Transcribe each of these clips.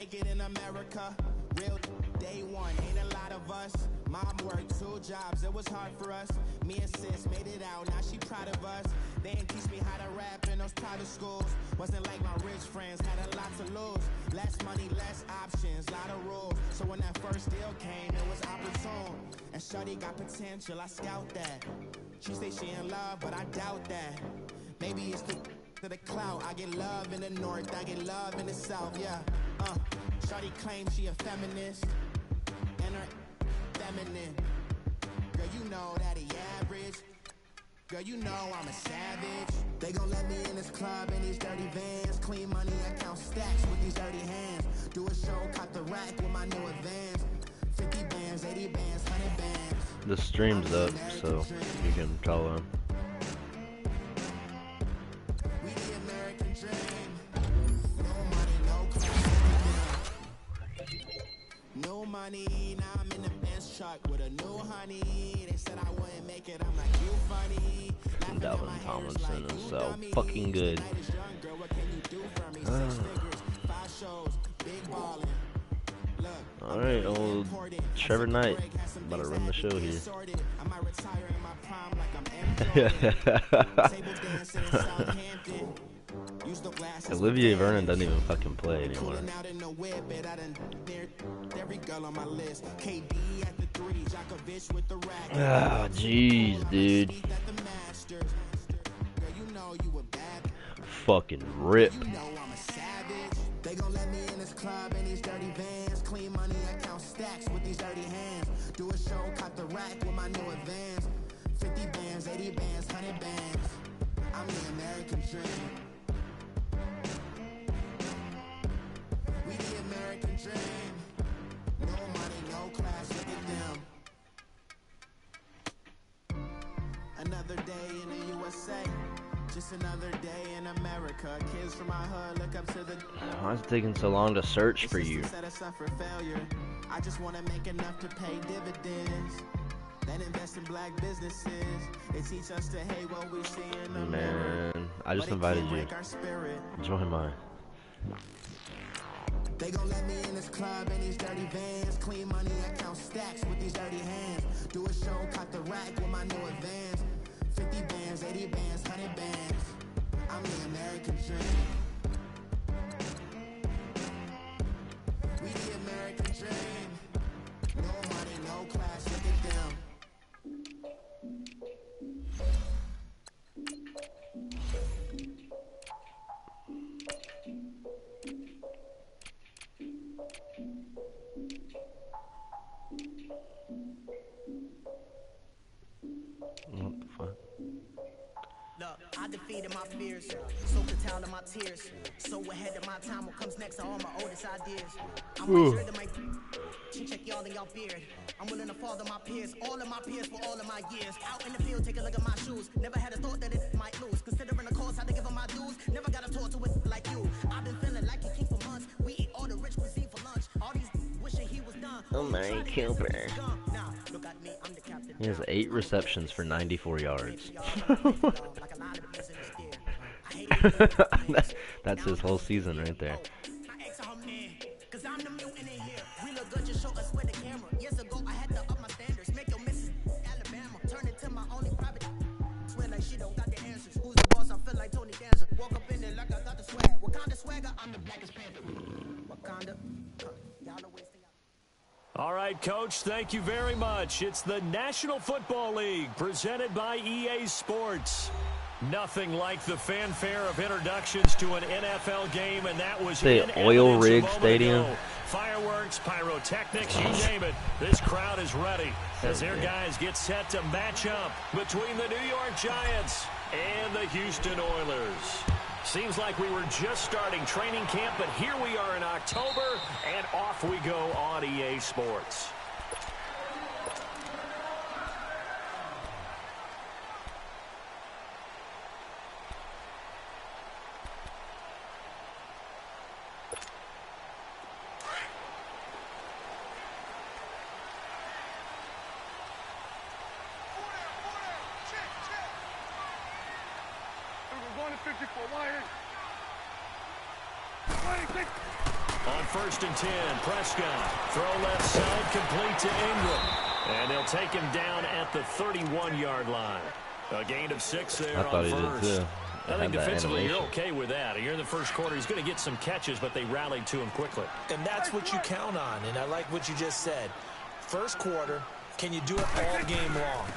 make it in America. Real day one, ain't a lot of us. Mom worked 2 jobs, it was hard for us. Me and sis made it out, now she proud of us. They didn't teach me how to rap in those private schools. Wasn't like my rich friends, had a lot to lose. Less money, less options, lot of rules. So when that first deal came, it was opportune. And shorty got potential, I scout that. She say she in love, but I doubt that. Maybe it's to the clout. I get love in the north, I get love in the south, yeah. Shorty claims she a feminist, and her feminine. Girl, you know that he average. Girl, you know I'm a savage. They gon' let me in this club in these dirty vans. Clean money, I count stacks with these dirty hands. Do a show, caught the rack with my new advance. 50 bands, 80 bands, 100 bands. The stream's up, so you can call on. We the American dream. No money, no class. No money, now I'm in the Benz truck with a new honey. They said I wouldn't make it, I'm like, you funny. Dalvin Tomlinson is so fucking good. Alright, old Trevor Knight, about to run the show here. Olivier Vernon doesn't even fucking play anymore. Ah, jeez, dude. Fucking rip. They gon' let me in this club in these dirty vans. Clean money, I count stacks with these dirty hands. Do a show, caught the rack with my new advance. 50 bands, 80 bands, 100 bands. I'm the American dream. We the American dream. No money, no class, look at them. Another day in the USA. Just another day in America. Kids from my hood look up to the. Why is it taking so long to search for you? I just want to make enough to pay dividends. Then invest in black businesses. They teach us to hate what we see in the mirror. Man, I just invited you. Join mine. They gon' let me in this club in these dirty vans. Clean money, I count stacks with these dirty hands. Do a show, caught the rack with my new advance. 50 bands, 80 bands, 100 bands. I'm the American dream. We the American dream. No money, no class, look at them. What the fuck? Look, I defeated my fears, soaked the town of my tears. So ahead of my time, what comes next are all my oldest ideas. I'm sure to make check y'all in y'all beard. I'm willing to father my peers, all of my peers for all of my years. Out in the field, take a look at my shoes. Never had a thought that it might lose. Considering the cost, had to give them my dues. Never got a talk to it like you. I've been feeling like a king for months. We eat all the rich cuisine for lunch. All these wishing he was done. Oh my Cooper. He has 8 receptions for 94 yards. That's his whole season right there. All right, Coach, thank you very much. It's the National Football League presented by EA Sports. Nothing like the fanfare of introductions to an NFL game, and that was the oil rig stadium. Fireworks, pyrotechnics, you name it. This crowd is ready as their guys get set to match up between the New York Giants and the Houston Oilers. Seems like we were just starting training camp, but here we are in October, and off we go on EA Sports. On first and 10. Prescott, throw left side, complete to Ingram. And they'll take him down at the 31-yard line. A gain of 6 there on first. I think defensively you're okay with that. Here in the first quarter, he's going to get some catches, but they rallied to him quickly. And that's what you count on, and I like what you just said. First quarter, can you do it all game long?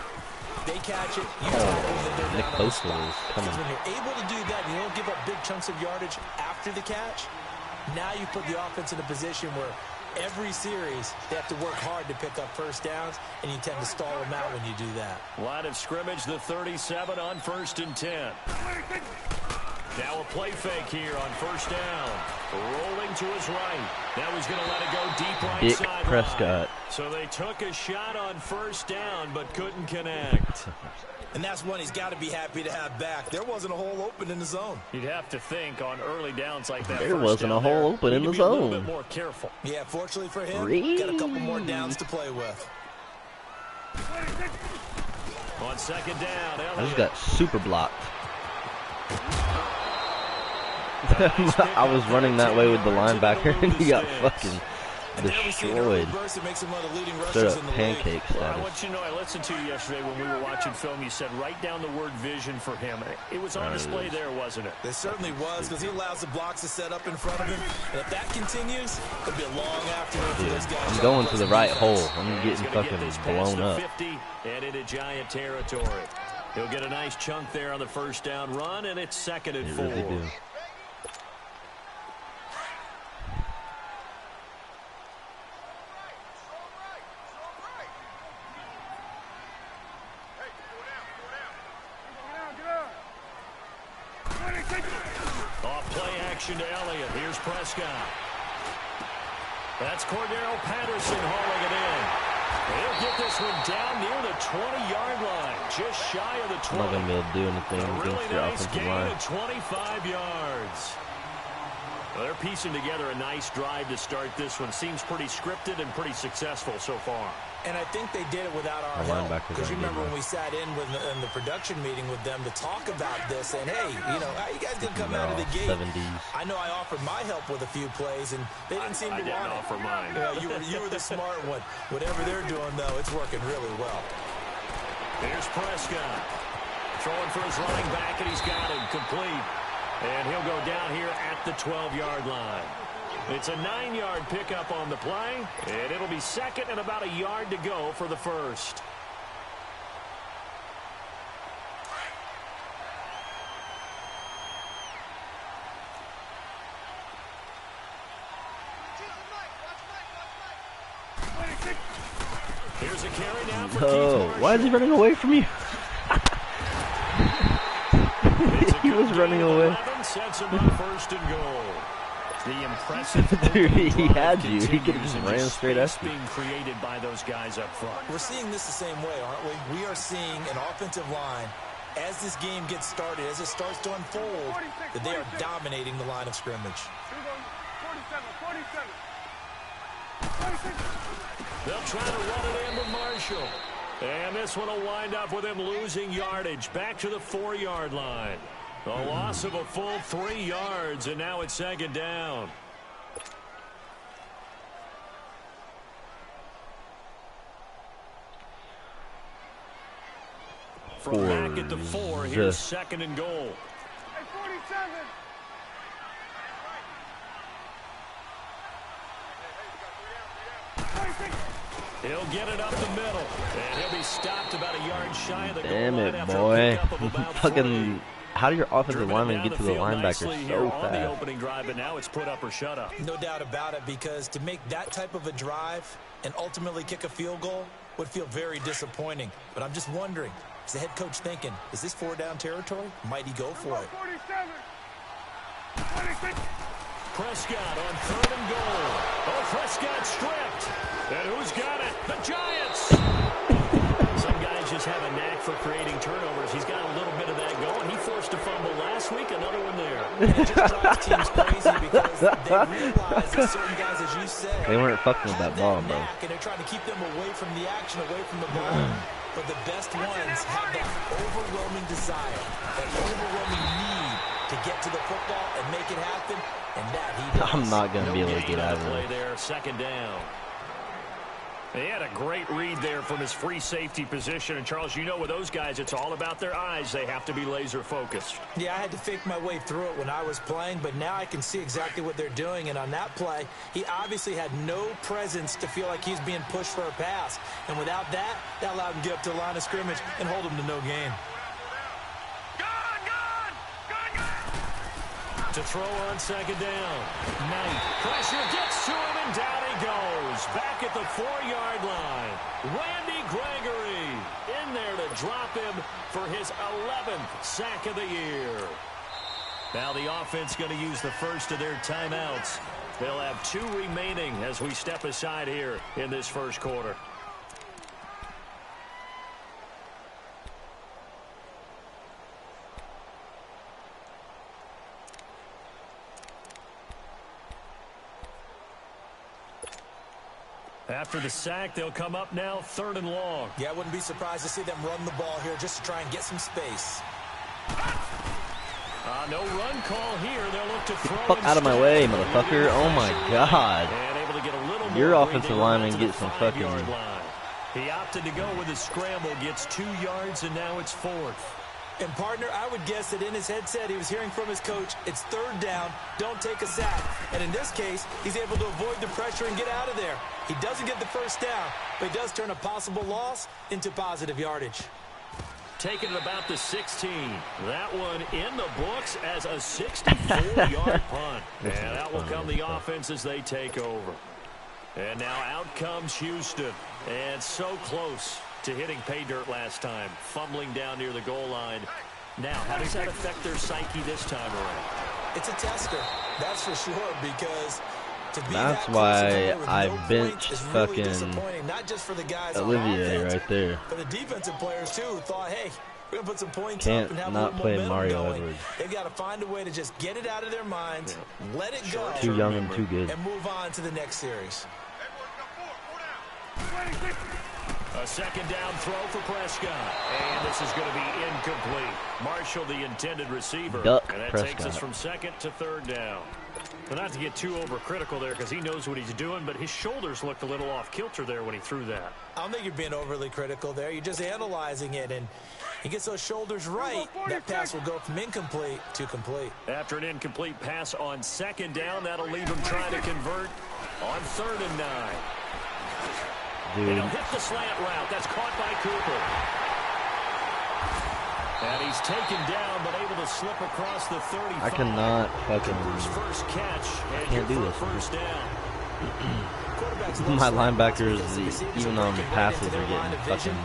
They catch it, you tackle them, they're down on the spot. Because when you're able to do that, and you don't give up big chunks of yardage after the catch, now you put the offense in a position where every series, they have to work hard to pick up first downs, and you tend to stall them out when you do that. Line of scrimmage, the 37 on first and 10. Now a play fake here on first down. Rolling to his right. Now he's going to let it go deep right side. Prescott. So they took a shot on first down, but couldn't connect. And that's one he's got to be happy to have back. There wasn't a hole open in the zone. You'd have to think on early downs like that. There wasn't a hole open in the zone. A little bit more careful. Yeah, fortunately for him, got a couple more downs to play with. On second down, I just got super blocked. I was running that way with the linebacker, and he got fucking destroyed. Straight up pancake status. I want you to know, I listened to you yesterday when we were watching film. You said write down the word vision for him. It was on display there, wasn't it? It certainly was, because he allows the blocks to set up in front of him. And if that continues, it'll be a long afternoon for those guys. I'm going to the right hole. I'm getting fucking blown up. 50 and into Giant territory. He'll get a nice chunk there on the first down run, and it's second and 4. Really do. To Elliott. Here's Prescott. That's Cordero Patterson hauling it in. He'll get this one down near the 20-yard line, just shy of the 20. I'm not going to be able to do anything against your offensive line. Of 25 yards. Well, they're piecing together a nice drive to start this one. Seems pretty scripted and pretty successful so far. And I think they did it without our help. Because you remember when we sat in the production meeting with them to talk about this, and hey, you know, how you guys gonna come out of the gate? 70s. I know I offered my help with a few plays, and they didn't seem to want it. I didn't offer mine. You were the smart one. Whatever they're doing, though, it's working really well. Here's Prescott throwing for his running back, and he's got him complete. And he'll go down here at the 12-yard line. It's a 9-yard pickup on the play, and it'll be second and about a yard to go for the first. Here's a carry now for Keith Marshall. Why is he running away from you? He was running away. Sets him on first and goal. The impressive dude, he had you. He could have just ran straight at you. Being created by those guys up front. We're seeing this the same way, aren't we? We are seeing an offensive line, as this game gets started, as it starts to unfold, that they are dominating the line of scrimmage. They'll try to run it in with Marshall. And this one will wind up with him losing yardage back to the 4-yard line. A loss of a full 3 yards, and now it's second down. From back at the 4, here's second and goal. He'll get it up the middle, and he'll be stopped about a yard shy of the goal line. Damn it, boy. Fucking... How do your offensive linemen get to the linebacker so fast? The opening drive, but now it's put up or shut up. No doubt about it, because to make that type of a drive and ultimately kick a field goal would feel very disappointing. But I'm just wondering, is the head coach thinking, is this 4-down territory? Might he go for it? Prescott on 3rd and goal. Oh, Prescott stripped. And who's got it? The Giants. Some guys just have a knack for creating turnovers. He's got a little bit of that going. He forced a fumble last week, another one there. And it just drives teams crazy because they realize that certain guys, as you said, they weren't fucking with that ball, bro. And they're trying to keep them away from the action, away from the ball. But the best ones have that overwhelming desire, that overwhelming need to get to the football and make it happen, and that he does. I'm not going to be able to get out of play there, second down. He had a great read there from his free safety position. And, Charles, you know with those guys, it's all about their eyes. They have to be laser focused. Yeah, I had to fake my way through it when I was playing, but now I can see exactly what they're doing. And on that play, he obviously had no presence to feel like he's being pushed for a pass. And without that, that allowed him to get up to the line of scrimmage and hold him to no gain. To throw on second down. Knight. Pressure gets to him, and down he goes. Back at the 4-yard line. Randy Gregory in there to drop him for his 11th sack of the year. Now the offense going to use the first of their timeouts. They'll have 2 remaining as we step aside here in this first quarter. After the sack, they'll come up now 3rd and long. Yeah, I wouldn't be surprised to see them run the ball here just to try and get some space. No run call here. They'll look to throw. Fuck out of my way, motherfucker. Oh my god. And able to get a little Your more offensive lineman gets some fucking... He opted to go with a scramble, gets 2 yards, and now it's 4th. And, partner, I would guess that in his headset he was hearing from his coach, it's 3rd down, don't take a sack. And in this case, he's able to avoid the pressure and get out of there. He doesn't get the first down, but he does turn a possible loss into positive yardage. Taking it about the 16. That one in the books as a 64-yard punt. And that will come the offense as they take over. And now out comes Houston. And so close to hitting pay dirt last time, fumbling down near the goal line. Now, how does that affect their psyche this time around? It's a tester, that's for sure, because to be that's that why I no benched really fucking not just for the guys Olivier on offense, right there. but the defensive players too who thought, hey, we're gonna put some points Can't up and have not a little play momentum Mario going. Edwards. They've got to find a way to just get it out of their minds, let it go, Too young and too good. and move on to the next series. A second down throw for Prescott. And this is going to be incomplete. Marshall, the intended receiver. Duck and that Prescott. takes us from 2nd to 3rd down. Well, not to get too overcritical there because he knows what he's doing, but his shoulders looked a little off kilter there when he threw that. I don't think you're being overly critical there. You're just analyzing it, and he gets those shoulders right. That pass will go from incomplete to complete. After an incomplete pass on 2nd down, that'll leave him trying to convert on 3rd and 9. Dude. And he'll hit the slant route. That's caught by Cooper. And he's taken down, but able to slip across the 35. I cannot fucking... Cooper's first catch. I can't do this. First down. My linebackers, even on passes, are getting fucking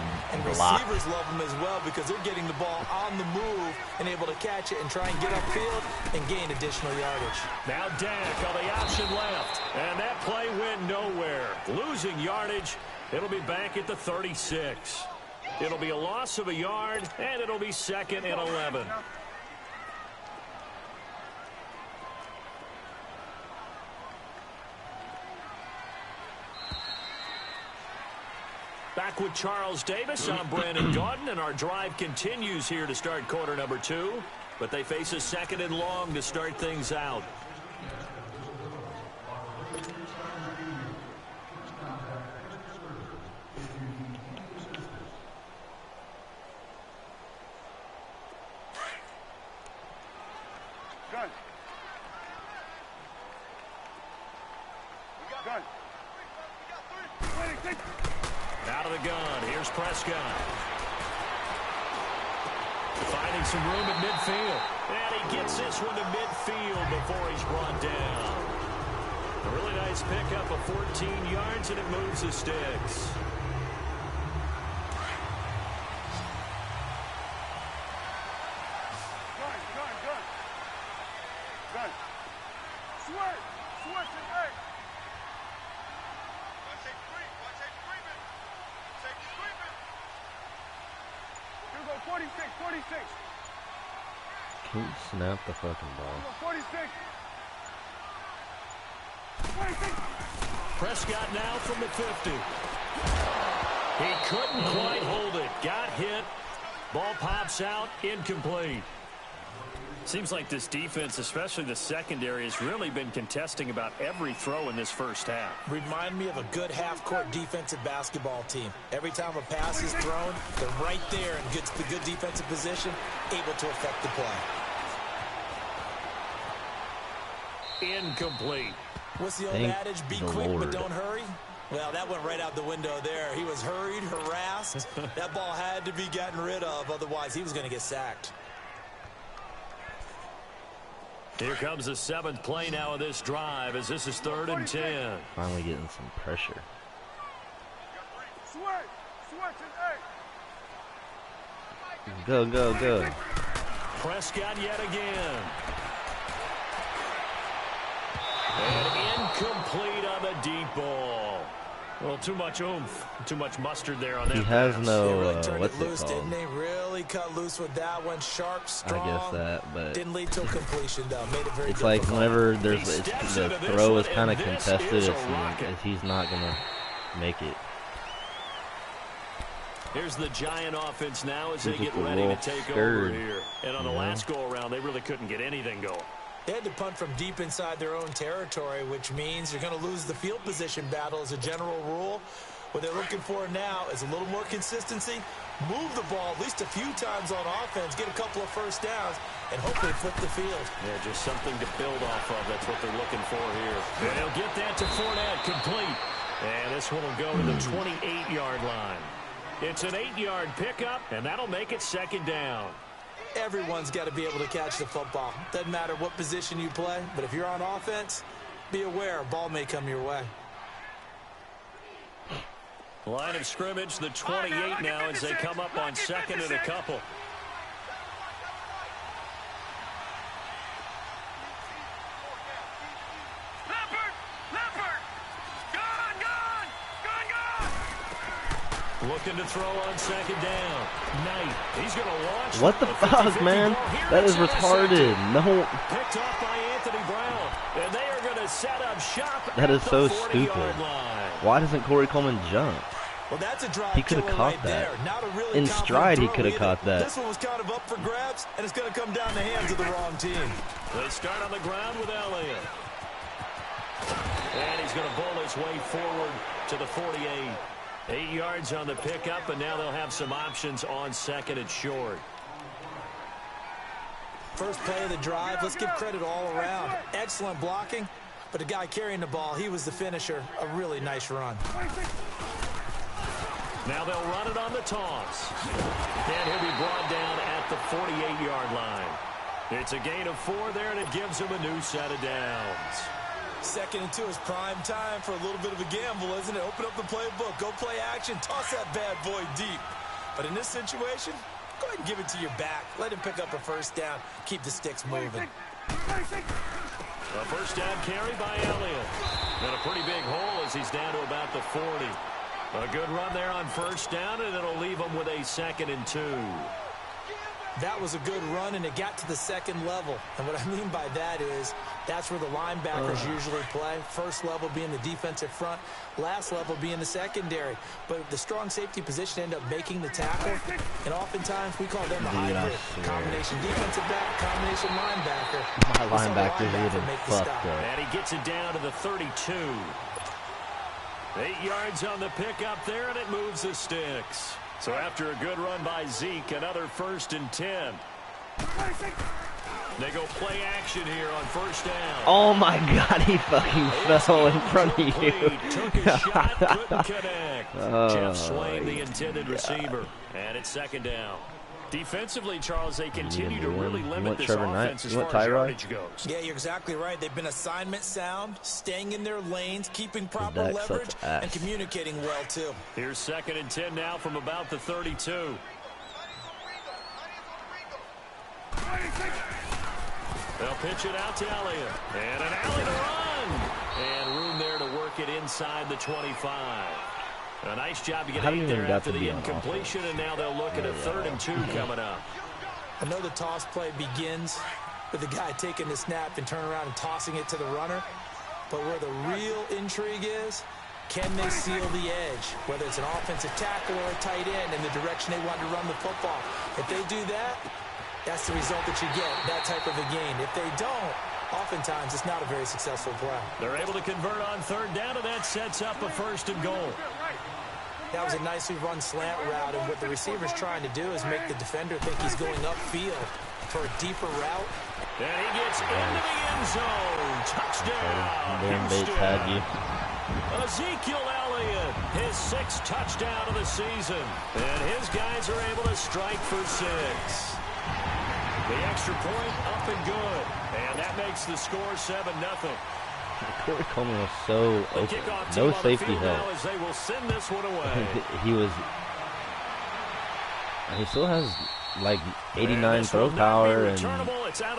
blocked. And receivers love them as well because they're getting the ball on the move and able to catch it and try and get upfield and gain additional yardage. Now Dak on the option left. And that play went nowhere. Losing yardage. It'll be back at the 36. It'll be a loss of a yard, and it'll be 2nd and 11. Back with Charles Davis. I'm Brandon Gaudin, and our drive continues here to start quarter number 2. But they face a 2nd and long to start things out. Out of the gun, here's Prescott. Finding some room at midfield. And he gets this one to midfield before he's brought down. A really nice pickup of 14 yards, and it moves the sticks. Can you snap the fucking ball? 46. Prescott now from the 50. He couldn't quite hold it. Got hit. Ball pops out. Incomplete. Seems like this defense, especially the secondary, has really been contesting about every throw in this first half. Remind me of a good half-court defensive basketball team. Every time a pass is thrown, they're right there in good defensive position, able to affect the play. Incomplete. What's the old adage? Be quick, but don't hurry. Well, that went right out the window there. He was hurried, harassed. That ball had to be gotten rid of, otherwise he was going to get sacked. Here comes the 7th play now of this drive as this is 3rd and 10. Finally getting some pressure. Go, go, go. Prescott yet again. And incomplete on the deep ball. Well, too much oomph, too much mustard there on that. He has no, really what's loose, it called? Didn't he? Really cut loose with that one. Sharp, strong. I guess that, but didn't lead to a completion, though. Made it very it's difficult. like whenever the throw is kind of contested, he's not going to make it. Here's the Giant offense now as they get ready to take over here. And on the last go-around, they really couldn't get anything going. They had to punt from deep inside their own territory, which means you're going to lose the field position battle as a general rule. What they're looking for now is a little more consistency, move the ball at least a few times on offense, get a couple of first downs, and hopefully flip the field. Yeah, just something to build off of. That's what they're looking for here. And they'll get that to Fournette, complete. And this one will go to the 28-yard line. It's an 8-yard pickup, and that'll make it 2nd down. Everyone's got to be able to catch the football. Doesn't matter what position you play, but if you're on offense, be aware a ball may come your way. Line of scrimmage, the 28 now as they come up on 2nd and a couple. Looking to throw on 2nd down. Knight, he's going to launch. What the fuck, man? That is retarded. No. Picked off by Anthony Brown. And they are going to set up shop. That is so stupid. Why doesn't Corey Coleman jump? Well, that's a drive he could have caught that. Really in stride, he could have caught that. This one was kind of up for grabs, and it's going to come down the hands of the wrong team. They start on the ground with Elliott. And he's going to bowl his way forward to the 48. 8 yards on the pickup, and now they'll have some options on 2nd and short. First play of the drive, let's give credit all around. Excellent blocking, but the guy carrying the ball, he was the finisher. A really nice run. Now they'll run it on the toss. And he'll be brought down at the 48-yard line. It's a gain of 4 there, and it gives him a new set of downs. 2nd and 2 is prime time for a little bit of a gamble, isn't it? Open up the playbook, go play action, toss that bad boy deep. But in this situation, go ahead and give it to your back. Let him pick up a first down. Keep the sticks moving. A first down carry by Elliott. And a pretty big hole as he's down to about the 40. A good run there on first down, and it'll leave him with a 2nd and 2. That was a good run, and it got to the 2nd level. And what I mean by that is that's where the linebackers usually play. First level being the defensive front, last level being the secondary. But the strong safety position ended up making the tackle, and oftentimes we call them a hybrid. Combination defensive back, combination linebacker. My linebackers are even fucked up. And he gets it down to the 32. 8 yards on the pickup there, and it moves the sticks. So after a good run by Zeke, another 1st and 10. They go play action here on first down. Oh my God, he fucking fell in front of you. Took a shot, couldn't connect. Jeff Swain, the intended receiver. And it's 2nd down. Defensively, Charles, they continue to really limit this offense as far as yardage goes. Yeah, you're exactly right. They've been assignment sound, staying in their lanes, keeping proper leverage, and communicating well, too. Here's 2nd and 10 now from about the 32. They'll pitch it out to Elliott. And an alley to run. And room there to work it inside the 25. A nice job to get 8 there after the incompletion, and now they'll look at a 3rd and 2 coming up. I know the toss play begins with the guy taking the snap and turning around and tossing it to the runner. But where the real intrigue is, can they seal the edge? Whether it's an offensive tackle or a tight end in the direction they want to run the football. If they do that, That's the result that you get, that type of a gain. If they don't, oftentimes it's not a very successful play. They're able to convert on third down, and that sets up a 1st and goal. That was a nicely run slant route, and what the receiver's trying to do is make the defender think he's going upfield for a deeper route. And he gets into the end zone. Touchdown, Houston. Ezekiel Elliott, his 6th touchdown of the season. And his guys are able to strike for 6. The extra point up and good. And that makes the score 7-0. Corey Coleman was so open. No safety help. As they will send this one away. He still has like 89 throw power and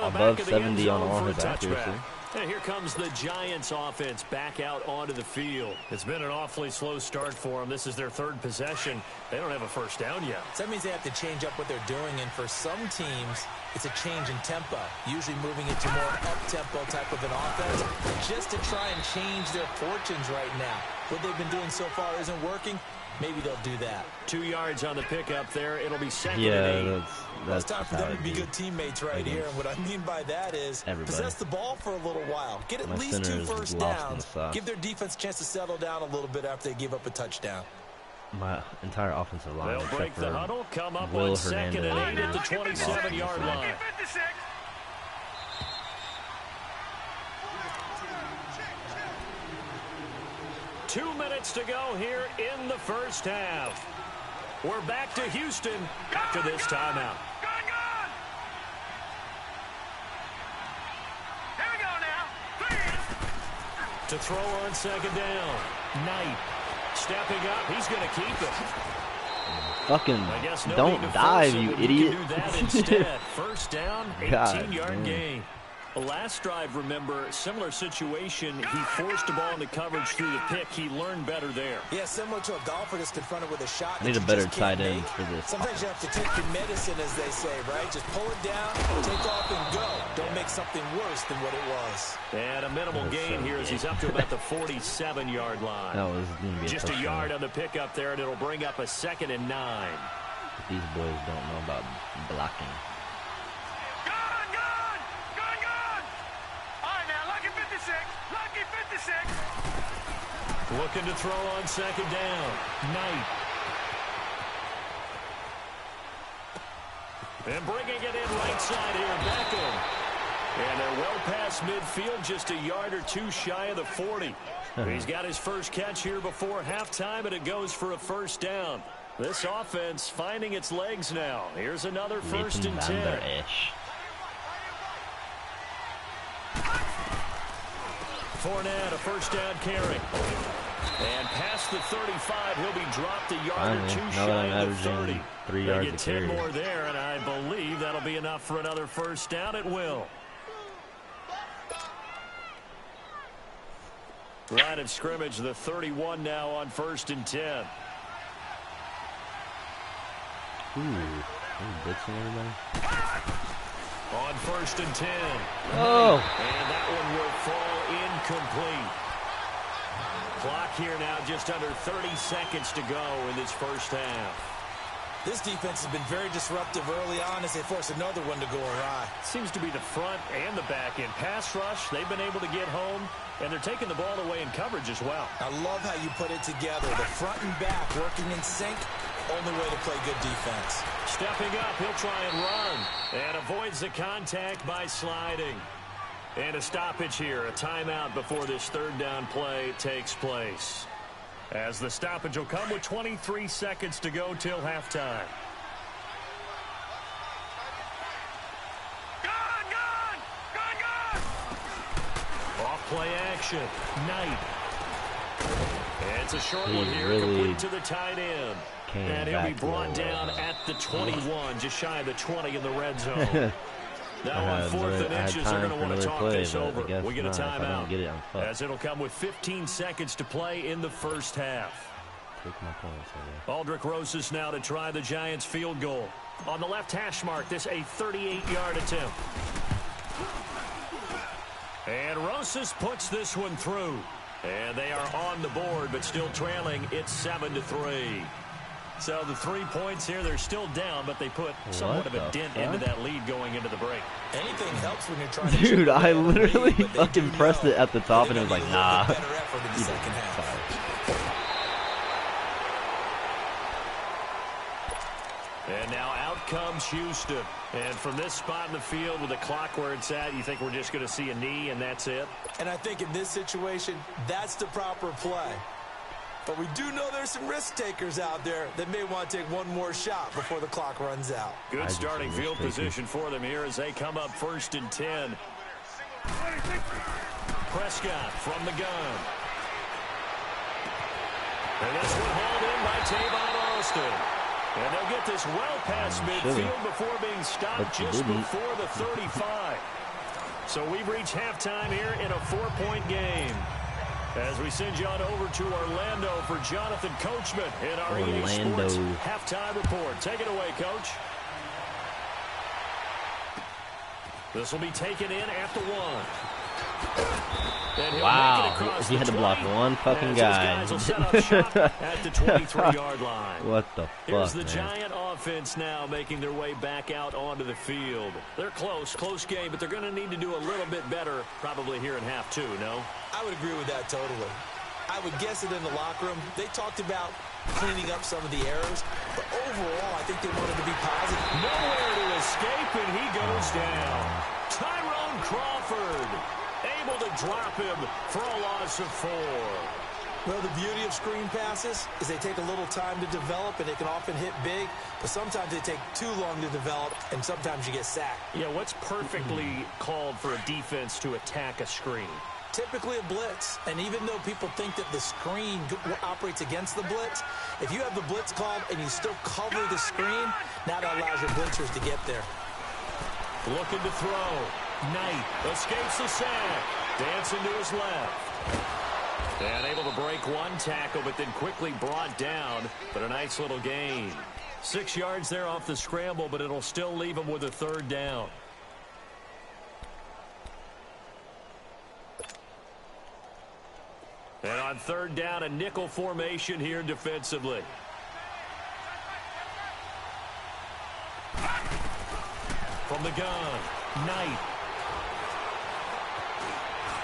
above 70 on all his accuracy. And here comes the Giants offense back out onto the field. It's been an awfully slow start for them. This is their 3rd possession. They don't have a 1st down yet. So that means they have to change up what they're doing, and for some teams, it's a change in tempo, usually moving into more up-tempo type of an offense, just to try and change their fortunes right now. What they've been doing so far isn't working. Maybe they'll do that. 2 yards on the pickup there. It'll be 2nd and 8. It's time for them to be good teammates right here. And what I mean by that is possess the ball for a little while. Get at least 2 first downs. Give their defense a chance to settle down a little bit after they give up a touchdown. My entire offensive line. They'll break the huddle, come up on 2nd and 8 at the 27-yard line. 2 minutes to go here in the 1st half. We're back to Houston after this timeout. Here we go now. To throw on 2nd down. Knight stepping up. He's going to keep it. Fucking don't dive, you idiot. Do that instead. 1st down, 18-yard gain. Last drive, remember, similar situation. He forced the ball into coverage through the pick. He learned better there. Yeah, similar to a golfer that's confronted with a shot. Need a better tight end for this. Sometimes you have to take your medicine, as they say, right? Just pull it down, take off, and go. Don't make something worse than what it was. And a minimal gain here as he's up to about the 47-yard line. That was gonna be just a yard on the pickup there, and it'll bring up a 2nd and 9. These boys don't know about blocking. Looking to throw on 2nd down. Knight. And bringing it in right side here, Beckham. And they're well past midfield, just a yard or 2 shy of the 40. He's got his first catch here before halftime, and it goes for a 1st down. This offense finding its legs now. Here's another 1st and 10. Fournette, a 1st down carry. And past the 35, he'll be dropped a yard or 2 shy of the 30. 3 yards they get 10 more there, and I believe that'll be enough for another 1st down. It will. Line of scrimmage, the 31 now on 1st and 10. Blitzing everybody. On 1st and 10. Oh! And that one will fall incomplete. Clock here now, just under 30 seconds to go in this 1st half. This defense has been very disruptive early on as they force another one to go awry. Seems to be the front and the back end. Pass rush, they've been able to get home, and they're taking the ball away in coverage as well. I love how you put it together. The front and back working in sync. Only way to play good defense. Stepping up, he'll try and run. And avoids the contact by sliding. And a stoppage here, a timeout before this 3rd down play takes place. As the stoppage will come with 23 seconds to go till halftime. Off play action. Knight. And it's a short one here, really complete to the tight end. And he'll be brought down at the 21, just shy of the 20 in the red zone. Now on 4th and inches, they're going to want to talk this over. We get a timeout, as it'll come with 15 seconds to play in the 1st half. Aldrick Rosas now to try the Giants field goal. On the left hash mark, this a 38-yard attempt. And Rosas puts this one through. And they are on the board, but still trailing. It's 7-3. So the 3 points here, they're still down, but they put somewhat of a dent into that lead going into the break. Anything helps when you're trying to... Dude, I literally fucking pressed it at the top and it was like, nah. And now out comes Houston. And from this spot in the field with the clock where it's at, you think we're just going to see a knee and that's it? And I think in this situation, that's the proper play. But we do know there's some risk takers out there that may want to take one more shot before the clock runs out. Good starting field position for them here as they come up 1st and 10. Prescott from the gun. And this one hauled in by Tavon Austin. And they'll get this well past midfield before being stopped just before the 35. So we've reached halftime here in a 4-point game. As we send you on over to Orlando for Jonathan Coachman in our EA Sports halftime report. Take it away, Coach. This will be taken in at the 1. Wow, he had to block one fucking guy. Will set up shop at the 23-yard line. What the fuck, Here's the Giant offense now making their way back out onto the field. They're close game, but they're going to need to do a little bit better probably here in half 2, no? I would agree with that totally. I would guess it in the locker room. They talked about cleaning up some of the errors, but overall, I think they wanted to be positive. Nowhere to escape, and he goes down. Tyrone Crawford able to drop him for a loss of 4. Well, the beauty of screen passes is they take a little time to develop, and they can often hit big, but sometimes they take too long to develop, and sometimes you get sacked. Yeah, what's perfectly called for a defense to attack a screen? Typically a blitz, and even though people think that the screen operates against the blitz, if you have the blitz called and you still cover the screen, now that allows your blitzers to get there. Looking to throw. Knight escapes the sack. Dancing to his left. And able to break one tackle, but then quickly brought down. But a nice little gain. 6 yards there off the scramble, but it'll still leave him with a 3rd down. And on 3rd down, a nickel formation here defensively. From the gun, Knight.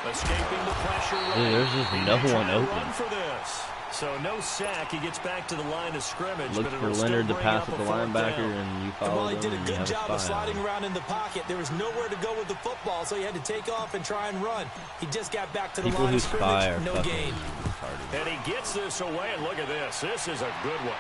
Escaping the pressure. Dude, there's just no one open. For this. So no sack. He gets back to the line of scrimmage. Look for Leonard to pass at the linebacker, and you follow him. He did a good job of sliding around in the pocket. There was nowhere to go with the football, so he had to take off and try and run. He just got back to the line of scrimmage. No gain. And he gets this away, and look at this. This is a good one.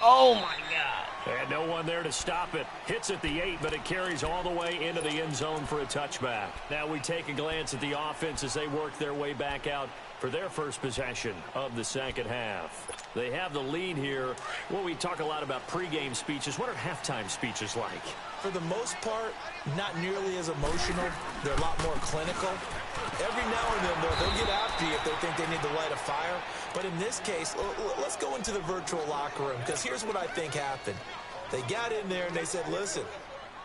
Oh, my God. And no one there to stop it. Hits at the 8, but it carries all the way into the end zone for a touchback. Now we take a glance at the offense as they work their way back out for their first possession of the second half. They have the lead here. Well, we talk a lot about pregame speeches. What are halftime speeches like? For the most part, not nearly as emotional. They're a lot more clinical. Every now and then, though, they'll get after you if they think they need to light a fire. But in this case, let's go into the virtual locker room, because here's what I think happened. They got in there and they said, listen,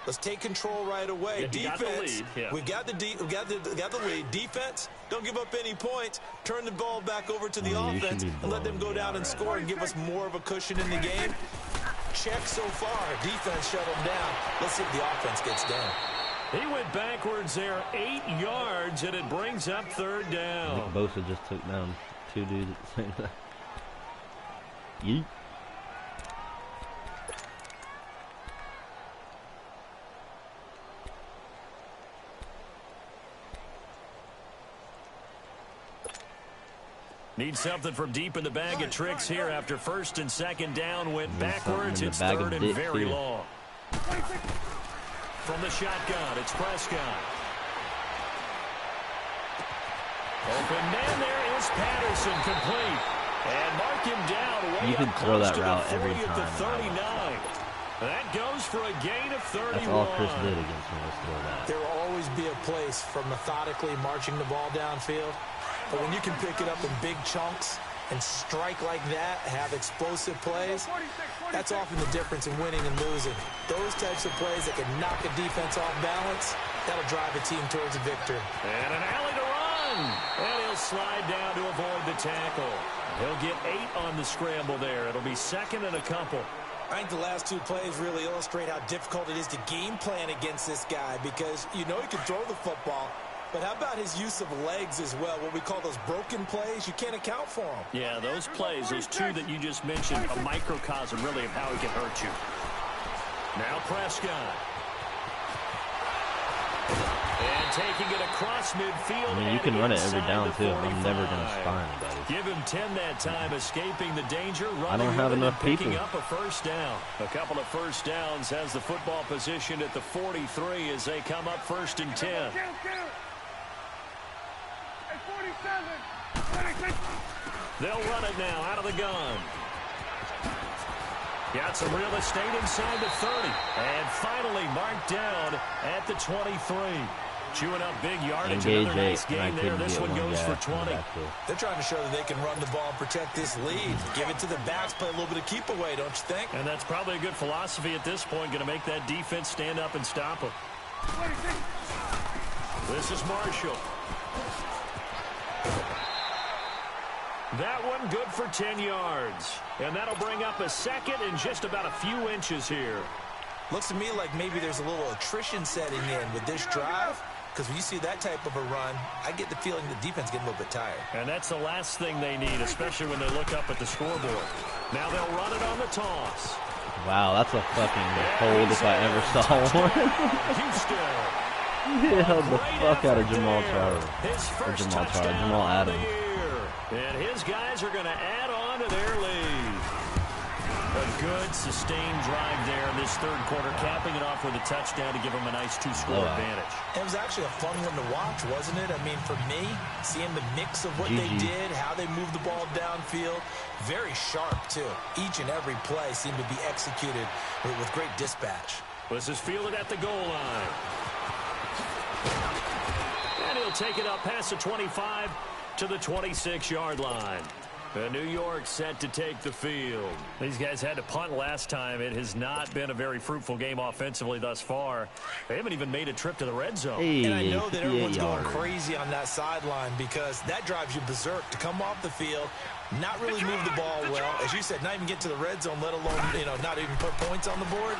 let's take control right away. Yeah, defense, we got the lead. Defense, don't give up any points. Turn the ball back over to the offense and let them go down and score and give us more of a cushion in the game. Check so far. Defense shut them down. Let's see if the offense gets done. He went backwards there 8 yards, and it brings up 3rd down. I think Bosa just took down 2 dudes at the same time. Yeet. Need something from deep in the bag of tricks here after 1st and 2nd down. Went backwards. It's 3rd and very long. From the shotgun, it's Prescott. Open man, there is Patterson, complete. And mark him down. You can throw that route every time. The 39. That goes for a gain of 31. That's all Chris did against me, was throw that. There will always be a place for methodically marching the ball downfield. But when you can pick it up in big chunks and strike like that, have explosive plays, that's often the difference in winning and losing. Those types of plays that can knock a defense off balance, that'll drive a team towards a victory. And an alley to run. And he'll slide down to avoid the tackle. He'll get 8 on the scramble there. It'll be second and a couple. I think the last 2 plays really illustrate how difficult it is to game plan against this guy because you know he can throw the football, but how about his use of legs as well, what we call those broken plays? You can't account for them. Yeah, those plays, those 2 that you just mentioned, a microcosm really of how he can hurt you. Now Prescott. And taking it across midfield. I mean, you can run it every down, too. I'm never going to spy anybody. Give him 10 that time, escaping the danger. I don't have enough people. Picking up a first down. A couple of first downs, has the football position at the 43 as they come up first and 10. They'll run it now out of the gun. Got some real estate inside the 30. And finally marked down at the 23. Chewing up big yardage. Another nice game there. This one goes for 20. They're trying to show that they can run the ball and protect this lead. Give it to the backs, play a little bit of keep away, don't you think? And that's probably a good philosophy at this point. Going to make that defense stand up and stop them. This is Marshall. That one good for 10 yards. And that'll bring up a second and just about a few inches here. Looks to me like maybe there's a little attrition setting in with this drive. Because when you see that type of a run, I get the feeling the defense getting a little bit tired. And that's the last thing they need, especially when they look up at the scoreboard. Now they'll run it on the toss. Wow, that's a fucking hold if I ever saw one. Houston. He held the fuck out of Jamal Charles. Jamal Adams. And his guys are going to add on to their lead. A good, sustained drive there in this third quarter, capping it off with a touchdown to give them a nice 2-score advantage. It was actually a fun one to watch, wasn't it? I mean, for me, seeing the mix of what they did, how they moved the ball downfield, very sharp, too. Each and every play seemed to be executed with great dispatch. This is fielded at the goal line. And he'll take it up past the 25 to the 26-yard line. New York set to take the field. These guys had to punt last time. It has not been a very fruitful game offensively thus far. They haven't even made a trip to the red zone. And I know that everyone's going crazy on that sideline because that drives you berserk to come off the field, not really move the ball well. As you said, not even get to the red zone, let alone, not even put points on the board.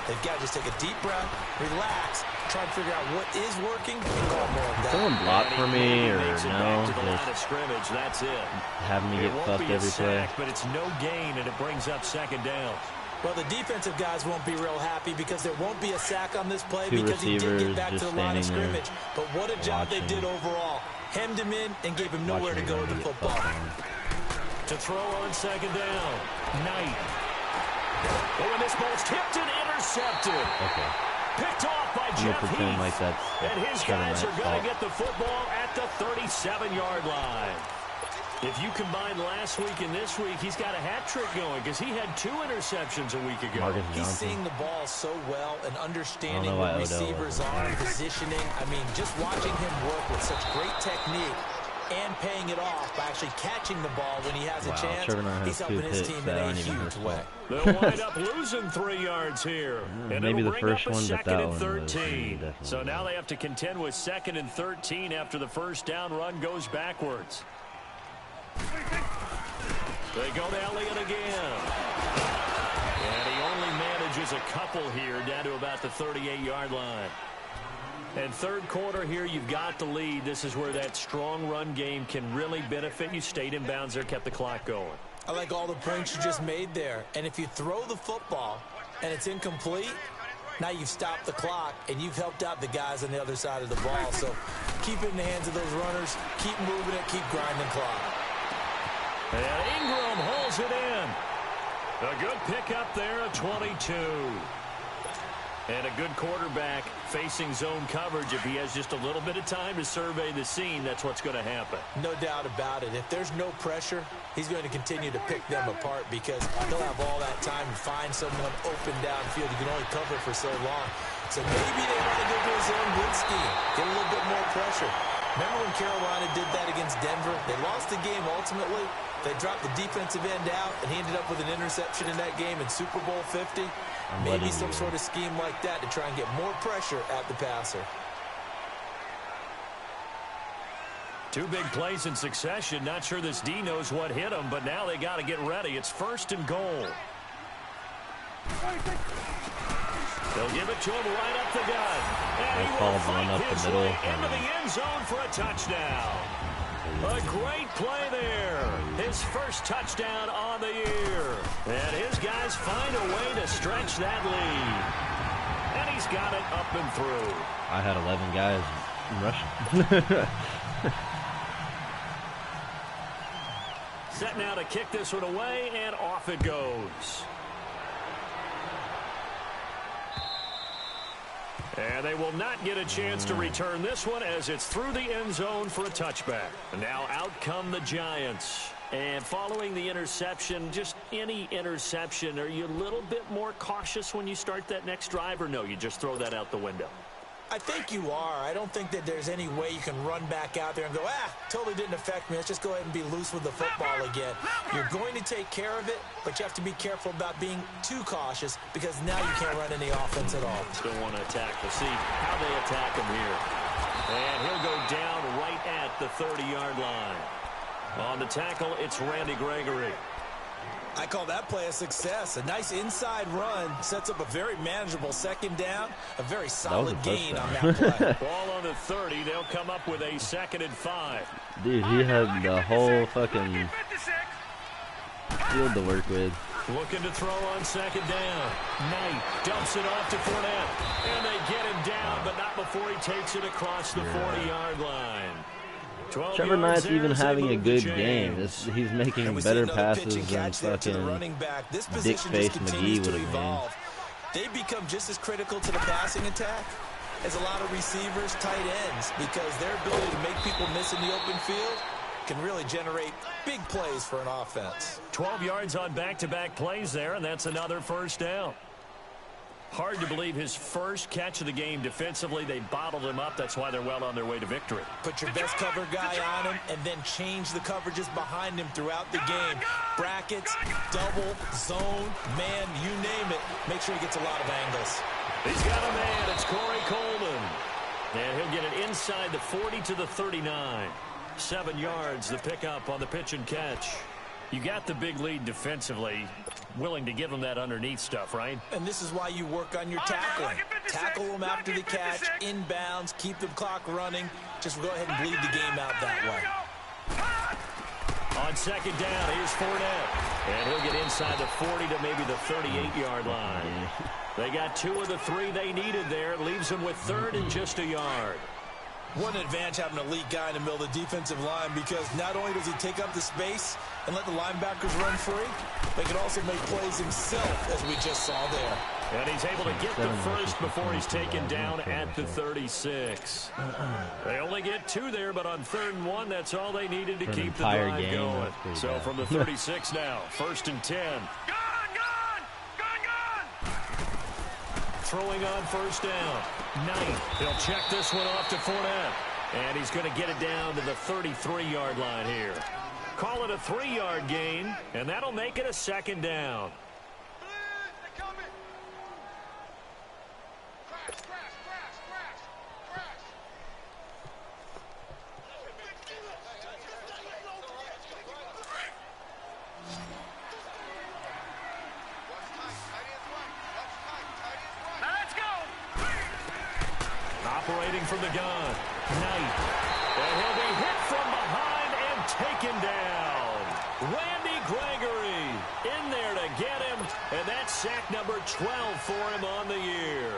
They've got to just take a deep breath, relax, try to figure out what is working, and call more of that. Someone block for me or no? To the line of scrimmage, that's it. Having me get fucked every play. But it's no gain, and it brings up second down. Well, the defensive guys won't be real happy because there won't be a sack on this play because he did get back to the line of scrimmage. But what a job they did overall. Hemmed him in and gave him nowhere to go with the football. To throw on second down. Knight. Oh, and this ball's tipped and intercepted. Okay. Picked off by Jeff Heath. Like that's and his guys are going to get the football at the 37-yard line. If you combine last week and this week, he's got a hat trick going because he had 2 interceptions a week ago. He's seeing the ball so well and understanding what receivers are, positioning. I mean, just watching him work with such great technique and paying it off by actually catching the ball when he has a chance. He's helping his team in a huge way. They'll wind up losing 3 yards here. And maybe the first one, but that one 13. So now they have to contend with 2nd and 13 after the first down run goes backwards. They go to Elliott again. And he only manages a couple here down to about the 38-yard line. And third quarter here, you've got the lead. This is where that strong run game can really benefit you. Stayed in bounds there, kept the clock going. I like all the points you just made there. And if you throw the football and it's incomplete, now you've stopped the clock and you've helped out the guys on the other side of the ball. So keep it in the hands of those runners. Keep moving it. Keep grinding clock. And Ingram holds it in. A good pickup there at 22. And a good quarterback facing zone coverage. If he has just a little bit of time to survey the scene, that's what's going to happen. No doubt about it. If there's no pressure, he's going to continue to pick them apart because he'll have all that time to find someone open downfield. You can only cover for so long. So maybe they want to go to a zone blitz scheme, get a little bit more pressure. Remember when Carolina did that against Denver? They lost the game ultimately. They dropped the defensive end out, and he ended up with an interception in that game in Super Bowl 50. Maybe some sort of scheme like that to try and get more pressure at the passer. Two big plays in succession. Not sure this D knows what hit him, but now they got to get ready. It's 1st and goal. They'll give it to him right up the gut. And he will find his way into the end zone for a touchdown. A great play there. His first touchdown on the year. And his guys find a way to stretch that lead. And he's got it up and through. I had 11 guys rushing. Set now to kick this one away, and off it goes. And they will not get a chance to return this one as it's through the end zone for a touchback. And now out come the Giants. And following the interception, just any interception, are you a little bit more cautious when you start that next drive, or no, you just throw that out the window? I think you are. I don't think that there's any way you can run back out there and go, totally didn't affect me. Let's just go ahead and be loose with the football again. You're going to take care of it, but you have to be careful about being too cautious because now you can't run any offense at all. Still want to attack. We'll see how they attack him here. And he'll go down right at the 30-yard line. On the tackle, it's Randy Gregory. I call that play a success. A nice inside run sets up a very manageable 2nd down. A very solid gain on that play. Ball on the 30. They'll come up with a 2nd and 5. Dude, he had the whole fucking field to work with. Looking to throw on 2nd down. Knight dumps it off to Fournette. And they get him down, but not before he takes it across the 40-yard line. Trevor Knight's even having a good game. He's making better passes than fucking Dick-Face McGee would have made. They become just as critical to the passing attack as a lot of receivers, tight ends, because their ability to make people miss in the open field can really generate big plays for an offense. 12 yards on back-to-back plays there, and that's another 1st down. Hard to believe his first catch of the game defensively. They bottled him up. That's why they're well on their way to victory. Put your best cover guy on him and then change the coverages behind him throughout the game. Brackets, double, zone, man, you name it. Make sure he gets a lot of angles. He's got a man. It's Corey Coleman. And he'll get it inside the 40 to the 39. 7 yards, the pickup on the pitch and catch. You got the big lead defensively. Willing to give them that underneath stuff, right? And this is why you work on your tackling. Tackle them after the catch, inbounds, keep the clock running. Just go ahead and bleed the game out that way. On 2nd down, here's Fournette. And he'll get inside the 40 to maybe the 38-yard line. They got 2 of the 3 they needed there. Leaves them with 3rd and just a yard. What an advantage having an elite guy in the middle of the defensive line, because not only does he take up the space and let the linebackers run free, but he can also make plays himself, as we just saw there. And he's able to get the first before he's taken down at the 36. They only get 2 there, but on 3rd and 1, that's all they needed to keep the drive going. So from the 36 now, 1st and 10. Throwing on 1st down. Knight. He'll check this one off to Fournette. And he's going to get it down to the 33-yard line here. Call it a 3-yard gain, and that'll make it a 2nd down. Operating from the gun. Knight. And he'll be hit from behind and taken down. Randy Gregory in there to get him. And that's sack number 12 for him on the year.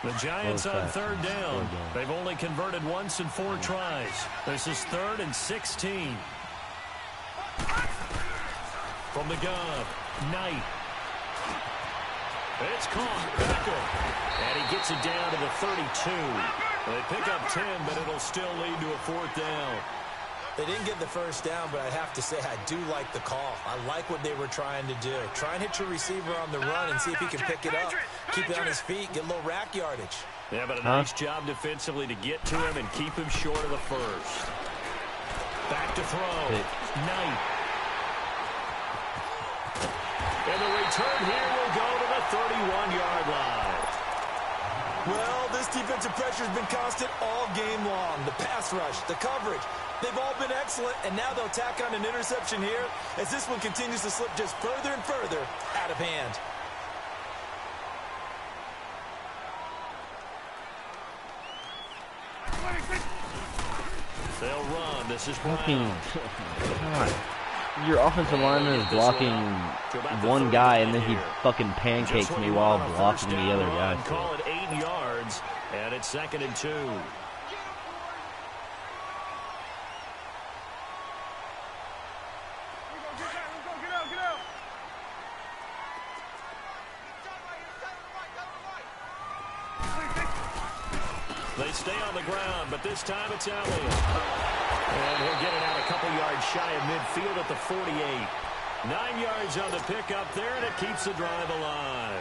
The Giants on 3rd down. They've only converted once in 4 tries. This is 3rd and 16. From the gun. Knight. It's caught. Beckham. And he gets it down to the 32. They pick up 10, but it'll still lead to a 4th down. They didn't get the 1st down, but I have to say I do like the call. I like what they were trying to do. Try and hit your receiver on the run and see if he can pick it up. Keep it on his feet, get a little rack yardage. Yeah, but a nice job defensively to get to him and keep him short of the first. Back to throw. Knight. And the return here will go to the 31-yard line. Well, this defensive pressure has been constant all game long. The pass rush, the coverage, they've all been excellent, and now they'll tack on an interception here as this one continues to slip just further and further out of hand. They'll run. This is Brown. God. Your offensive lineman is blocking one guy, and then he fucking pancakes me while blocking the other guy. Call it 8 yards, and it's 2nd and 2. They stay on the ground, but this time it's Elliott. And he'll get it out a couple yards shy of midfield at the 48. 9 yards on the pickup there, and it keeps the drive alive.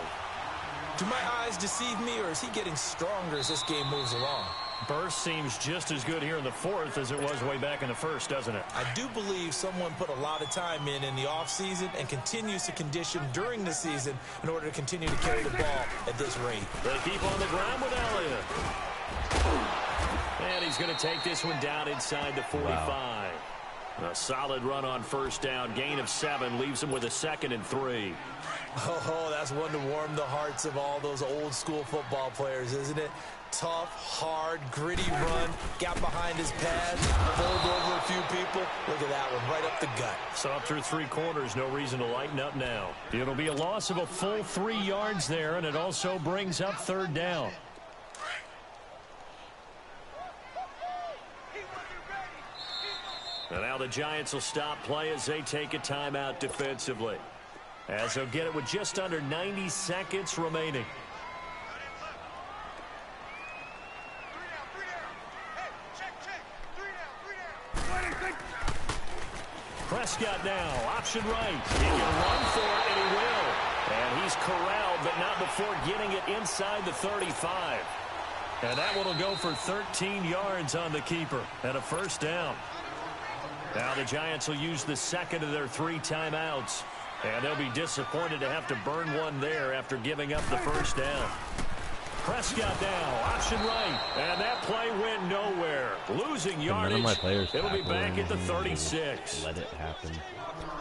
Do my eyes deceive me, or is he getting stronger as this game moves along? Burst seems just as good here in the 4th as it was way back in the 1st, doesn't it? I do believe someone put a lot of time in the offseason and continues to condition during the season in order to continue to carry the ball at this rate. They keep on the ground with Elliott. And he's going to take this one down inside the 45. Wow. A solid run on first down. Gain of 7 leaves him with a 2nd and 3. Oh, that's one to warm the hearts of all those old school football players, isn't it? Tough, hard, gritty run. Got behind his pads, pulled over a few people. Look at that one, right up the gut. So up through 3 quarters, no reason to lighten up now. It'll be a loss of a full 3 yards there, and it also brings up 3rd down. And now the Giants will stop play as they take a timeout defensively. As they'll get it with just under 90 seconds remaining. Prescott now, option right. He can run for it, and he will. And he's corralled, but not before getting it inside the 35. And that one will go for 13 yards on the keeper and a 1st down. Now the Giants will use the 2nd of their 3 timeouts. And they'll be disappointed to have to burn one there after giving up the 1st down. Prescott now, option right. And that play went nowhere. Losing yardage. None of my players It'll be back at the 36. Let it happen.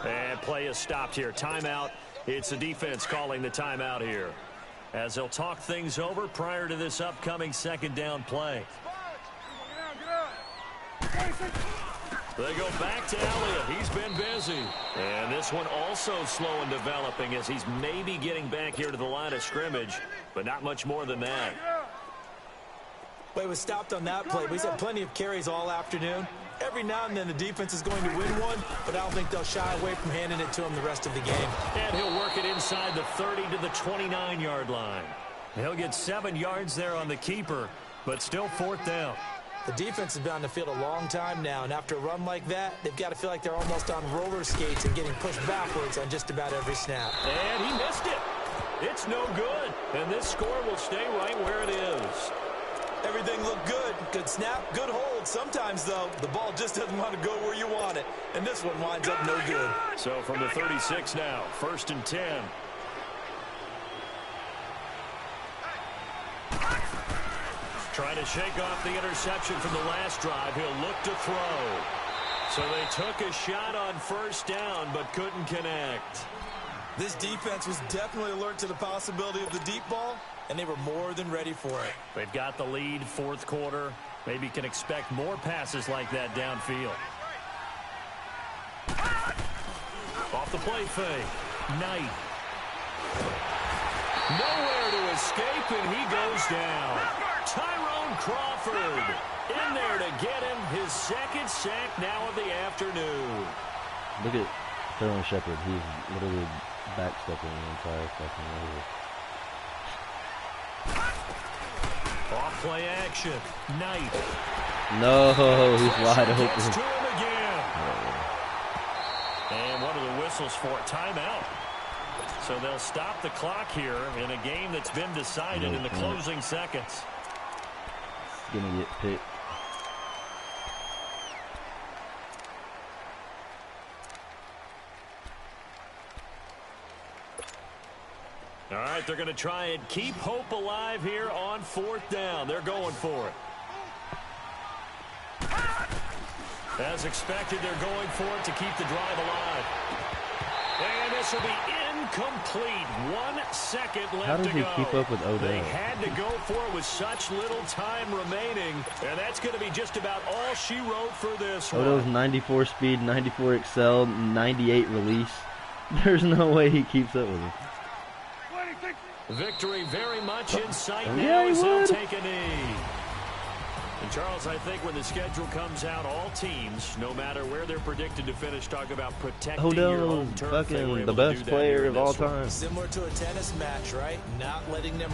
And play is stopped here. Timeout. It's the defense calling the timeout here, as they'll talk things over prior to this upcoming 2nd down play. They go back to Elliott. He's been busy. And this one also slow in developing as he's maybe getting back here to the line of scrimmage, but not much more than that. But he was stopped on that play. He's had plenty of carries all afternoon. Every now and then the defense is going to win one, but I don't think they'll shy away from handing it to him the rest of the game. And he'll work it inside the 30 to the 29-yard line. He'll get 7 yards there on the keeper, but still 4th down. The defense has been on the field a long time now, and after a run like that, they've got to feel like they're almost on roller skates and getting pushed backwards on just about every snap. And he missed it. It's no good. And this score will stay right where it is. Everything looked good. Good snap, good hold. Sometimes, though, the ball just doesn't want to go where you want it. And this one winds up no good. So from the 36 now, 1st and 10. Trying to shake off the interception from the last drive. He'll look to throw. So they took a shot on 1st down, but couldn't connect. This defense was definitely alert to the possibility of the deep ball, and they were more than ready for it. They've got the lead, 4th quarter. Maybe can expect more passes like that downfield. Off the play fake. Knight. Nowhere to escape, and he goes down. Tyrone Crawford in there to get him his 2nd sack now of the afternoon. Look at Sterling Shepard. He's literally backstepping the entire fucking over. Off play action. Knight. No, he's wide open. Gets to him again. And what are the whistles for? Timeout. So they'll stop the clock here in a game that's been decided in the closing seconds. Gonna get picked. All right, they're going to try and keep hope alive here on 4th down. They're going for it. As expected, they're going for it to keep the drive alive. And this will be incomplete. 1 second left to go. How does he keep up with Odell? They had to go for it with such little time remaining. And that's going to be just about all she wrote for this one. Odell's 94 speed, 94 excel, 98 release. There's no way he keeps up with him. Victory very much in sight now Yeah, he as they'll would. take a knee. And Charles, I think when the schedule comes out, all teams, no matter where they're predicted to finish, talk about protecting your Odell's home turf. They were fucking able the to do best that player here in of all this one. time. Similar to a tennis match, right? Not letting them